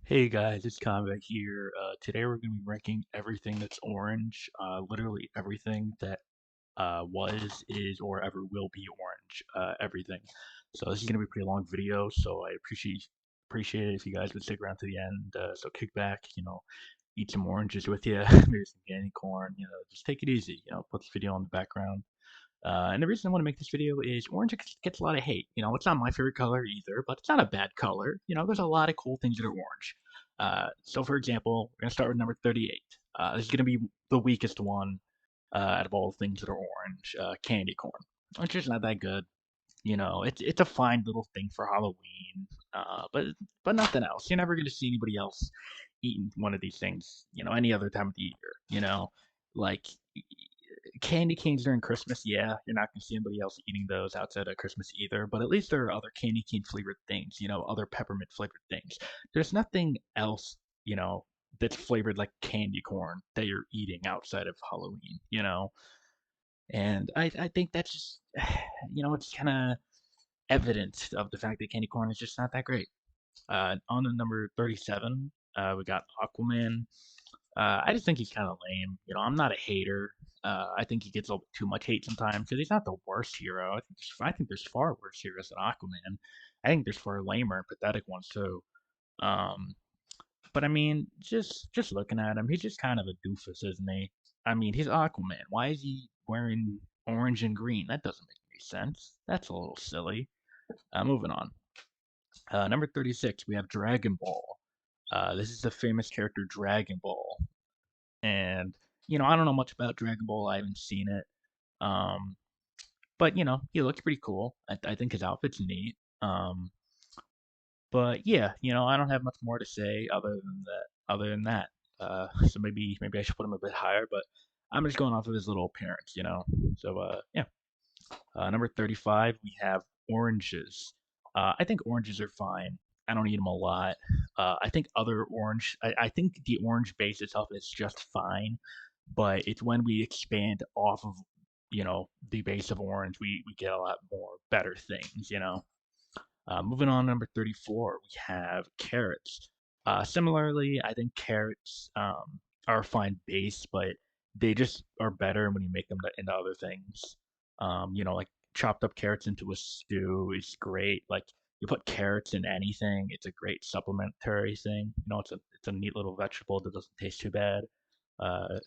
Hey guys, it's Combat here. Today we're going to be ranking everything that's orange, literally everything that was, is, or ever will be orange. Everything. So this is going to be a pretty long video, so I appreciate it if you guys would stick around to the end. So kick back, eat some oranges with you, maybe some candy corn. Just take it easy. Put this video on the background. And the reason I want to make this video is orange gets a lot of hate. It's not my favorite color either, but it's not a bad color. There's a lot of cool things that are orange. So, for example, we're going to start with number 38. This is going to be the weakest one out of all the things that are orange, candy corn. It's just not that good. It's a fine little thing for Halloween, but nothing else. You're never going to see anybody else eating one of these things, any other time of the year. Like candy canes during Christmas, yeah, you're not gonna see anybody else eating those outside of Christmas either. But at least there are other candy cane flavored things, other peppermint flavored things. There's nothing else, that's flavored like candy corn that you're eating outside of Halloween. And I think that's just, it's kind of evidence of the fact that candy corn is just not that great. On the number 37, we got Aquaman. I just think he's kind of lame. I'm not a hater. I think he gets a little bit too much hate sometimes because he's not the worst hero. I think there's far worse heroes than Aquaman. I think there's far lamer and pathetic ones too. Um, but I mean, just looking at him, he's just kind of a doofus, isn't he? I mean, he's Aquaman. Why is he wearing orange and green? That doesn't make any sense. That's a little silly. Moving on. Number 36, we have Dragon Ball. This is the famous character Dragon Ball. And, I don't know much about Dragon Ball. I haven't seen it. Um, but, he looks pretty cool. I think his outfit's neat. But yeah, I don't have much more to say other than that. So maybe I should put him a bit higher, but I'm just going off of his little appearance. So yeah. Number 35, we have oranges. I think oranges are fine. I don't eat them a lot. I think the orange base itself is just fine, but it's when we expand off of, the base of orange, we get a lot more better things. Moving on, number 34, we have carrots. Similarly, I think carrots are a fine base, but they just are better when you make them into other things. Like chopped up carrots into a stew is great. Like you put carrots in anything, it's a great supplementary thing. It's a neat little vegetable that doesn't taste too bad. Uh,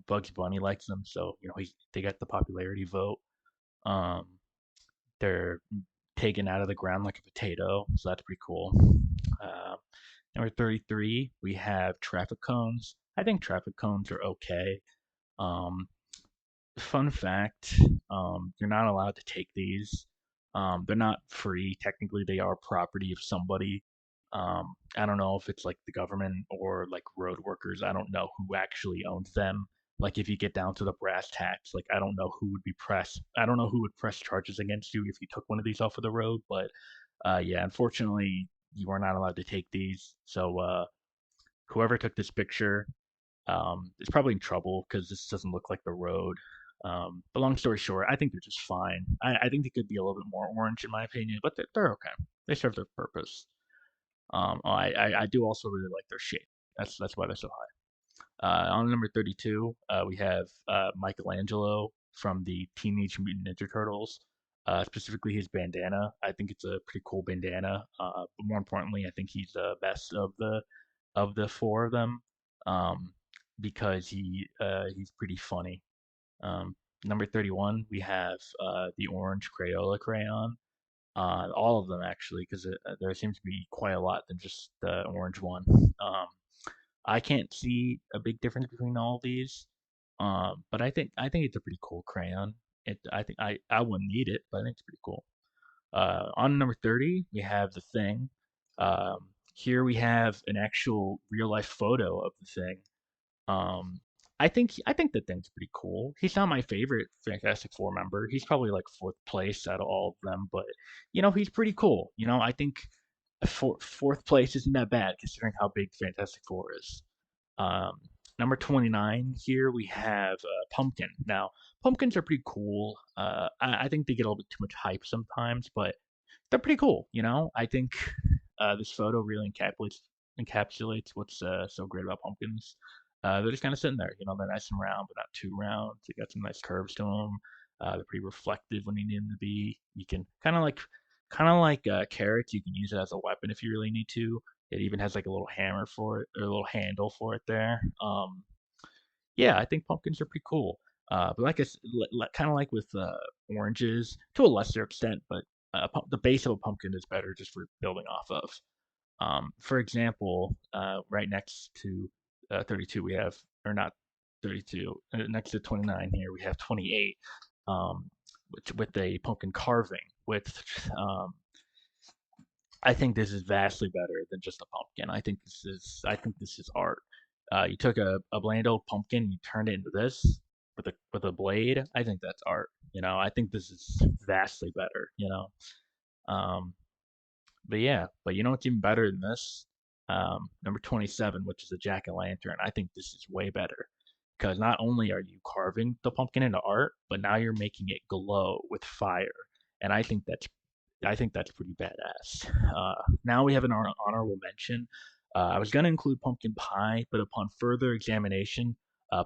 Bugs Bunny likes them, so they get the popularity vote. Um, they're taken out of the ground like a potato, so that's pretty cool. Uh, Number 33, we have traffic cones. I think traffic cones are okay. Um, Fun fact, you're not allowed to take these. They're not free. Technically, they are property of somebody. I don't know if it's like the government or like road workers. I don't know who actually owns them. Like if you get down to the brass tacks, like I don't know who would be pressed. I don't know who would press charges against you if you took one of these off of the road. But yeah, unfortunately, you are not allowed to take these. So whoever took this picture is probably in trouble because this doesn't look like the road. But long story short, I think they're just fine. I think they could be a little bit more orange in my opinion, but they're okay. They serve their purpose. I do also really like their shape. That's why they're so high. On number 32, we have Michelangelo from the Teenage Mutant Ninja Turtles. Specifically his bandana. I think it's a pretty cool bandana. But more importantly, I think he's the best of the four of them. Um, because he's pretty funny. Um, Number 31, we have the orange Crayola crayon. All of them actually, because there seems to be quite a lot than just the orange one. Um, I can't see a big difference between all of these, but I think it's a pretty cool crayon. I think I wouldn't need it, but I think it's pretty cool. On number 30, we have the Thing. Here we have an actual real life photo of the Thing. Um, I think the Thing's pretty cool. He's not my favorite Fantastic Four member. He's probably like fourth place out of all of them, but he's pretty cool. I think fourth place isn't that bad considering how big Fantastic Four is. Um, Number 29 here we have Pumpkin. Now, pumpkins are pretty cool. I think they get a little bit too much hype sometimes, but they're pretty cool. I think this photo really encapsulates what's so great about pumpkins. They're just kind of sitting there, they're nice and round, but not too round. They got some nice curves to them. They're pretty reflective when you need them to be. You can kind of like carrots. You can use it as a weapon if you really need to. It even has like a little hammer for it, or a little handle for it there. Yeah, I think pumpkins are pretty cool. But like I said, kind of like with oranges to a lesser extent, but the base of a pumpkin is better just for building off of. For example, right next to 32, we have, or not 32, next to 29 here, we have 28, um, with a pumpkin carving. Um, I think this is vastly better than just a pumpkin. I think this is art. You took a bland old pumpkin, you turned it into this with a blade. I think that's art. I think this is vastly better. Um, but yeah, but you know what's even better than this? Number 27, which is a jack o' lantern. I think this is way better because not only are you carving the pumpkin into art, but now you're making it glow with fire, and I think that's pretty badass. Now we have an honorable mention. I was gonna include pumpkin pie, but upon further examination,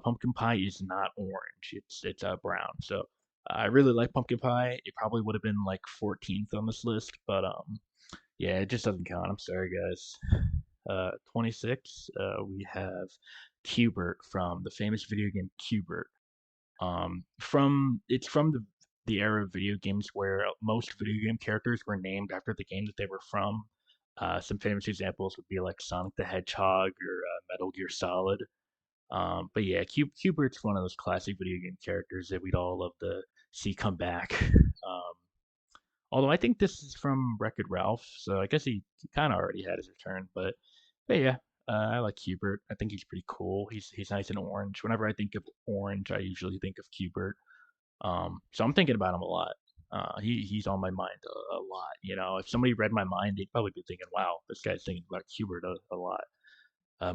pumpkin pie is not orange. It's brown. So I really like pumpkin pie. It probably would have been like 14th on this list, but yeah, it just doesn't count. I'm sorry, guys. 26, we have Qbert from the famous video game Qbert. It's from the era of video games where most video game characters were named after the game that they were from. Some famous examples would be like Sonic the Hedgehog or Metal Gear Solid. But yeah, Cubert's one of those classic video game characters that we'd all love to see come back. Um, Although I think this is from Wreck-It Ralph, so I guess he kind of already had his return. But yeah, I like Cubert. I think he's pretty cool. He's nice and orange. Whenever I think of orange, I usually think of Cubert. So I'm thinking about him a lot. He's on my mind a lot. If somebody read my mind, they'd probably be thinking, "Wow, this guy's thinking about Cubert a lot."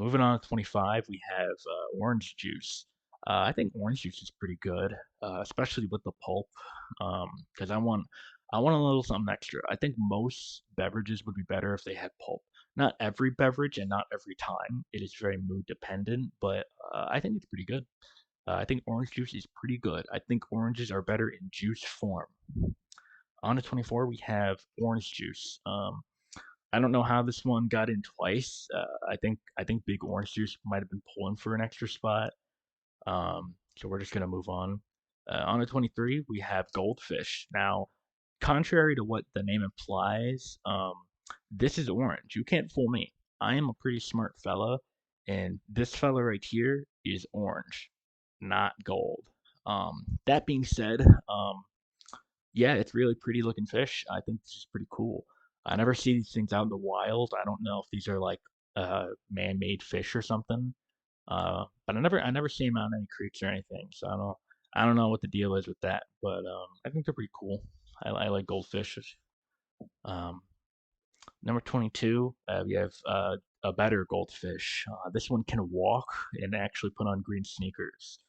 Moving on to 25, we have orange juice. I think orange juice is pretty good, especially with the pulp, because I want a little something extra. I think most beverages would be better if they had pulp. Not every beverage and not every time. It is very mood dependent, but I think it's pretty good. I think orange juice is pretty good. I think oranges are better in juice form. On to 24, we have orange juice. I don't know how this one got in twice. I think Big Orange Juice might have been pulling for an extra spot. So we're just gonna move on. On to 23, we have Goldfish. Now, contrary to what the name implies, this is orange. You can't fool me. I am a pretty smart fella, and this fella right here is orange, not gold. That being said, yeah, it's really pretty looking fish. I think this is pretty cool. I never see these things out in the wild. I don't know if these are like man-made fish or something. But I never see them out in any creeks or anything. So I don't know what the deal is with that. But I think they're pretty cool. I like goldfish. Um, Number 22, we have a better goldfish. This one can walk and actually put on green sneakers.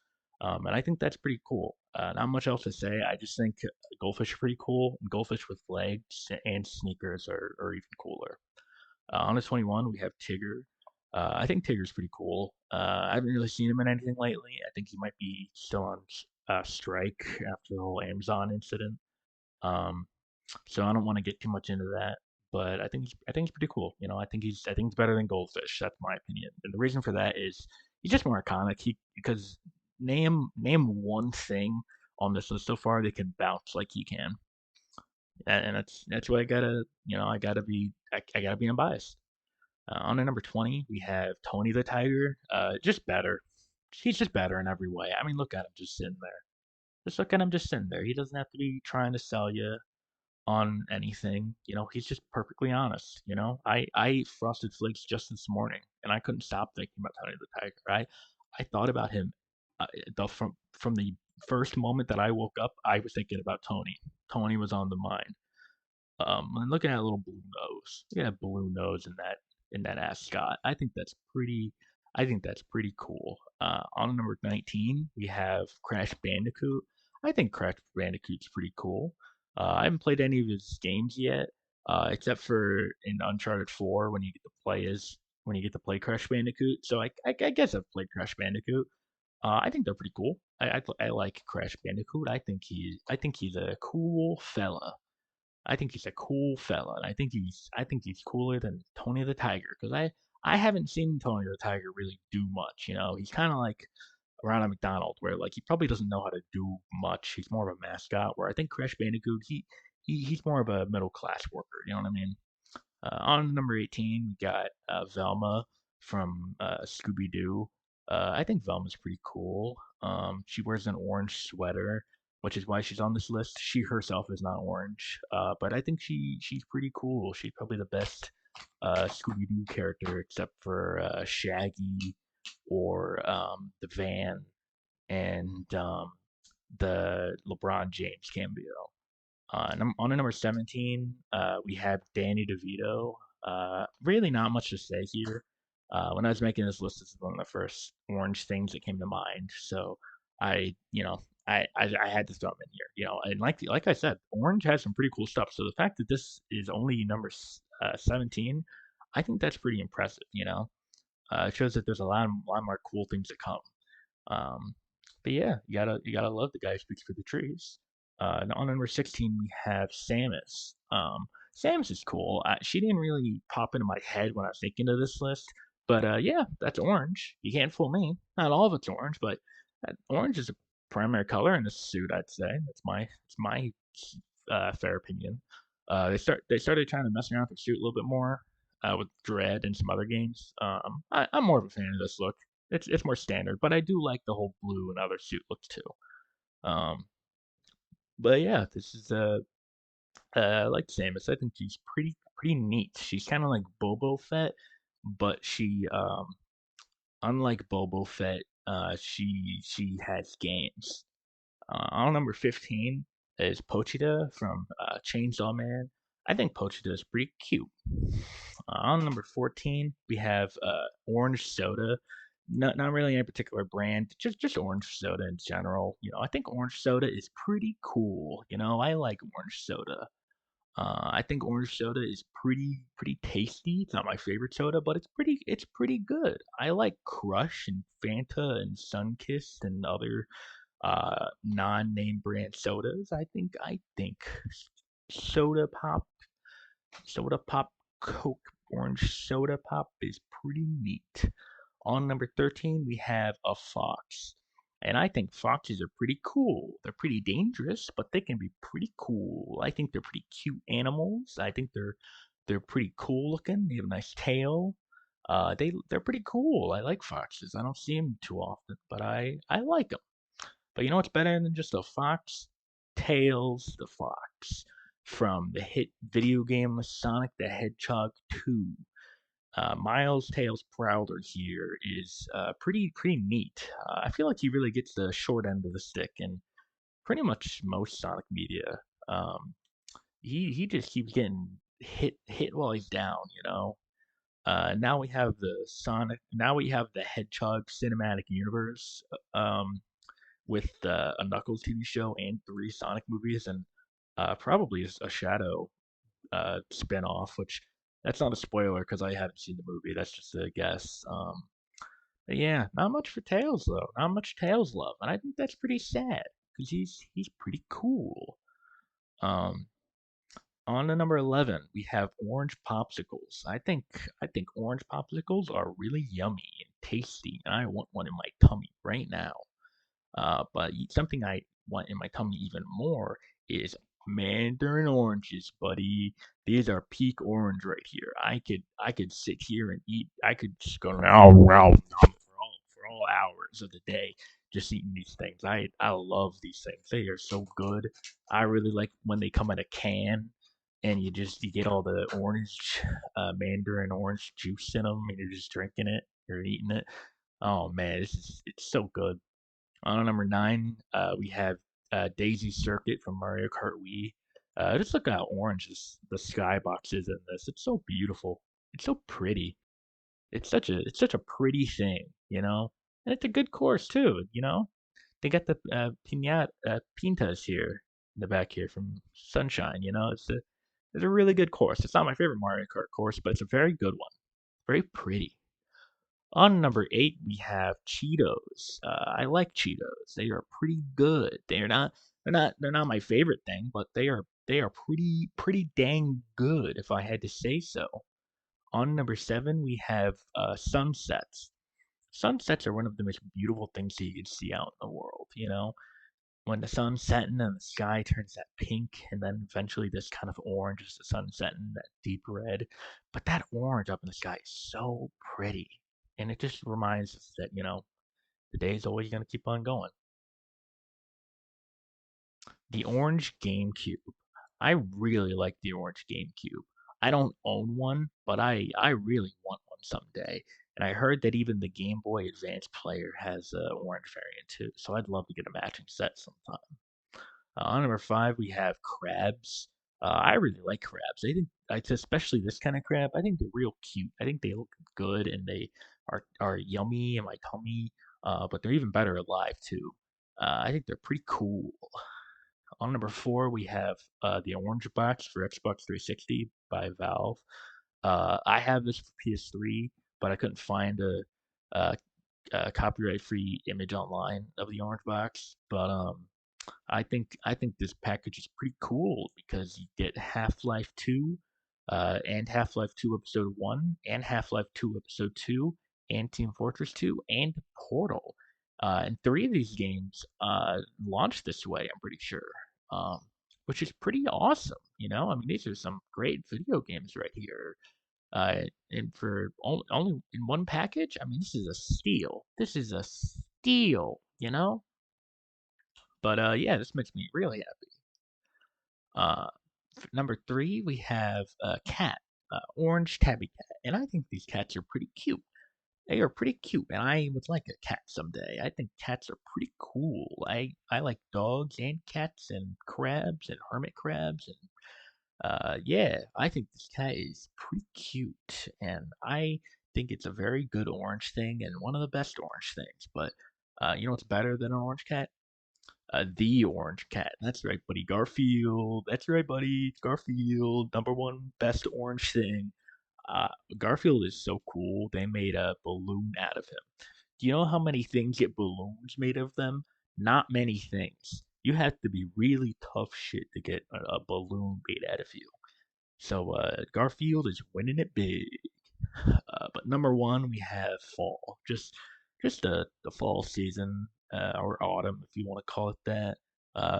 And I think that's pretty cool. Not much else to say. I just think goldfish are pretty cool. And goldfish with legs and sneakers are even cooler. On to 21, we have Tigger. I think Tigger's pretty cool. I haven't really seen him in anything lately. I think he might be still on strike after the whole Amazon incident. Um, so I don't want to get too much into that. But I think he's pretty cool. I think he's better than Goldfish. That's my opinion. And the reason for that is he's just more iconic. Because name one thing on this list so far that can bounce like he can, and that's why I gotta be unbiased. On to number 20, we have Tony the Tiger. Just better. He's just better in every way. I mean, look at him just sitting there. Just look at him just sitting there. He doesn't have to be trying to sell you on anything. He's just perfectly honest. I ate Frosted Flakes just this morning, and I couldn't stop thinking about Tony the Tiger. I thought about him from the first moment that I woke up. I was thinking about Tony. Tony was on the mind. And look at that little blue nose. Look at that blue nose in that ascot. I think that's pretty cool. On number 19, we have Crash Bandicoot. I think Crash Bandicoot's pretty cool. I haven't played any of his games yet, except for in Uncharted 4 when you get to play as when you get to play Crash Bandicoot. So I guess I've played Crash Bandicoot. I think they're pretty cool. I like Crash Bandicoot. I think he's a cool fella. I think he's a cool fella, and I think he's cooler than Tony the Tiger because I haven't seen Tony the Tiger really do much. You know, he's kind of like Ronald McDonald, where like he probably doesn't know how to do much. He's more of a mascot. Where I think Crash Bandicoot, he's more of a middle class worker. You know what I mean? On number 18, we got Velma from Scooby Doo. I think Velma's pretty cool. She wears an orange sweater, which is why she's on this list. She herself is not orange, but I think she's pretty cool. She's probably the best Scooby Doo character, except for Shaggy or the Van and the LeBron James cameo. On number 17, we have Danny DeVito. Really not much to say here. When I was making this list, this is one of the first orange things that came to mind. So I had to throw him in here. You know, and like I said, orange has some pretty cool stuff. So the fact that this is only number 17, I think that's pretty impressive. You know, it shows that there's a lot more cool things to come. Um, but yeah, you gotta love the guy who speaks for the trees. On number 16, we have Samus. Samus is cool. She didn't really pop into my head when I was thinking of this list, but yeah, that's orange. You can't fool me. Not all of it's orange, but orange is a primary color in this suit. I'd say it's my fair opinion. They started trying to mess around with the suit a little bit more with Dread and some other games. I'm more of a fan of this look. It's more standard, but I do like the whole blue and other suit looks too. Um, but yeah, this is I like Samus. I think she's pretty neat. She's kind of like Boba Fett, but she unlike Boba Fett, she has games. On number 15 is Pochita from Chainsaw Man. I think Pochita is pretty cute. On number 14, we have orange soda. Not really any particular brand, just orange soda in general. You know, I think orange soda is pretty cool. You know, I like orange soda. I think orange soda is pretty tasty. It's not my favorite soda, but it's pretty good. I like Crush and Fanta and Sunkist and other non-name brand sodas. I think soda pop soda pop Coke orange soda pop is pretty neat. On number 13, we have a fox. And I think foxes are pretty cool. They're pretty dangerous, but they can be pretty cool. I think they're pretty cute animals. I think they're pretty cool looking. They have a nice tail. They're pretty cool. I like foxes. I don't see them too often, but I like them. But you know what's better than just a fox? Tails the Fox from the hit video game Sonic the Hedgehog 2. Miles Tails Prowler here is pretty neat. I feel like he really gets the short end of the stick in pretty much most Sonic media. Um, he just keeps getting hit while he's down, you know. Now we have now we have the Hedgehog cinematic universe. With a Knuckles TV show and 3 Sonic movies, and probably a Shadow spinoff, which that's not a spoiler because I haven't seen the movie. That's just a guess. But yeah, not much for Tails though. Not much Tails love, and I think that's pretty sad because he's pretty cool. Um, on to number 11, we have orange popsicles. I think orange popsicles are really yummy and tasty, and I want one in my tummy right now. But something I want in my tummy even more is mandarin oranges, buddy. These are peak orange right here. I could sit here and eat. I could just go around for all hours of the day just eating these things. I love these things. They are so good. I really like when they come in a can and you get all the orange mandarin orange juice in them and you're just drinking it or eating it. Oh man, it's so good. On number 9, we have Daisy Circuit from Mario Kart Wii. Just look how orange the skybox is in this. It's so beautiful. It's so pretty. It's such a pretty thing, you know. And it's a good course too, you know. They got the pintas here in the back here from Sunshine. You know, it's a really good course. It's not my favorite Mario Kart course, but it's a very good one. Very pretty. On number 8, we have Cheetos. I like Cheetos. They are pretty good. They're not my favorite thing, but they are pretty dang good if I had to say so. On number 7, we have sunsets. Sunsets are one of the most beautiful things that you can see out in the world, you know? When the sun's setting and the sky turns that pink, and then eventually this kind of orange as the sun setting, that deep red. But that orange up in the sky is so pretty. And it just reminds us that, the day is always going to keep on going. The orange GameCube. I really like the orange GameCube. I don't own one, but I really want one someday. And I heard that even the Game Boy Advance player has a orange variant too, so I'd love to get a matching set sometime. On number 5, we have crabs. I really like crabs. It's especially this kind of crab. I think they're real cute. I think they look good and they are yummy in my tummy. But they're even better alive too. I think they're pretty cool. On number 4, we have the Orange Box for Xbox 360 by Valve. I have this for PS3, but I couldn't find a, a copyright-free image online of the Orange Box. But I think this package is pretty cool because you get Half-Life 2, and Half-Life 2 Episode 1, and Half-Life 2 Episode 2, and Team Fortress 2, and Portal. And three of these games launched this way, I'm pretty sure, um, which is pretty awesome. I mean, these are some great video games right here. And for only in one package, I mean, this is a steal. This is a steal, you know? But yeah, this makes me really happy. Uh, Number 3, we have a cat, orange tabby cat, and I think these cats are pretty cute. They are pretty cute, and I would like a cat someday. I think cats are pretty cool. I like dogs and cats and crabs and hermit crabs and yeah, I think this cat is pretty cute, and I think it's a very good orange thing and one of the best orange things. But you know what's better than an orange cat? The Orange Cat. That's right, buddy. Garfield. That's right, buddy. Garfield. Number one best orange thing. Uh, Garfield is so cool. They made a balloon out of him. Do you know how many things get balloons made of them? Not many things. You have to be really tough shit to get a balloon made out of you. So Garfield is winning it big. But number one, we have fall. Just the fall season, or autumn, if you want to call it that.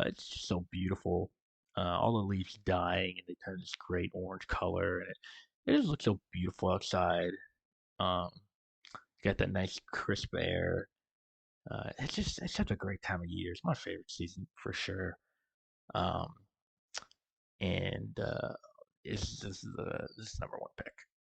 It's just so beautiful. All the leaves dying and they turn this great orange color, and it just looks so beautiful outside. Um, Got that nice crisp air. It's such a great time of year. It's my favorite season for sure. Um, and this is number one pick.